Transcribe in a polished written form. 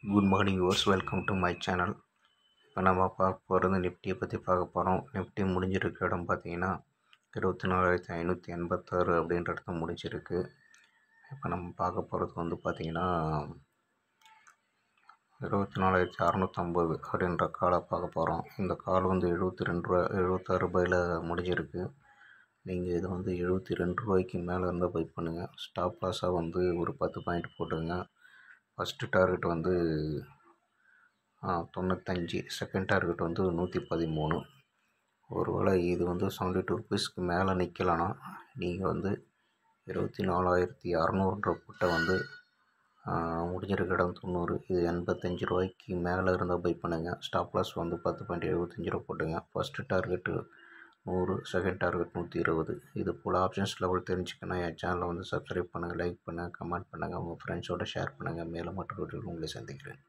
Good morning viewers, welcome to my channel. இப்போ நம்ம பார்க்க போகிறது நிஃப்டியை பற்றி பார்க்க போகிறோம். நிஃப்டி முடிஞ்சிருக்க இடம் பார்த்தீங்கன்னா 24,586 அப்படின்ற இடத்த முடிஞ்சிருக்கு. இப்போ நம்ம பார்க்க போகிறது வந்து பார்த்திங்கன்னா 24,650 அப்படின்ற காலை பார்க்க போகிறோம். இந்த கால் வந்து 72 ரூபா 76 ரூபாயில் முடிஞ்சிருக்கு. நீங்கள் இது வந்து 72 ரூபாய்க்கு மேலே இருந்தால் பை பண்ணுங்கள். ஸ்டாப் லாஸாக வந்து ஒரு 10 பாயிண்ட் போட்டுருங்க. ஃபஸ்ட்டு டார்கெட் வந்து 95, செகண்ட் டார்கெட் வந்து 113. ஒருவேளை இது வந்து 72 ருபீஸ்க்கு மேலே நிற்கலன்னா நீங்கள் வந்து 24,600 புட்டை வந்து முடிஞ்சிருக்க இடம் 90, இது 85 ரூபாய்க்கு மேலே இருந்தால் பை பண்ணுங்கள். ஸ்டாப் லாஸ் வந்து 10.75 ரூபா போட்டுங்க. First target 100, second target 120. இது போல் ஆப்ஷன்ஸ் லெவல் தெரிஞ்சுக்கணும். என் சேனலை வந்து சப்ஸ்கிரைப் பண்ணுங்கள், லைக் பண்ணுங்கள், கமெண்ட் பண்ணுங்கள், உங்கள் ஃப்ரெண்ட்ஸோடு ஷேர் பண்ணுங்கள். மேலும் மற்ற வீடியோவில் உங்களை சந்திக்கிறேன்.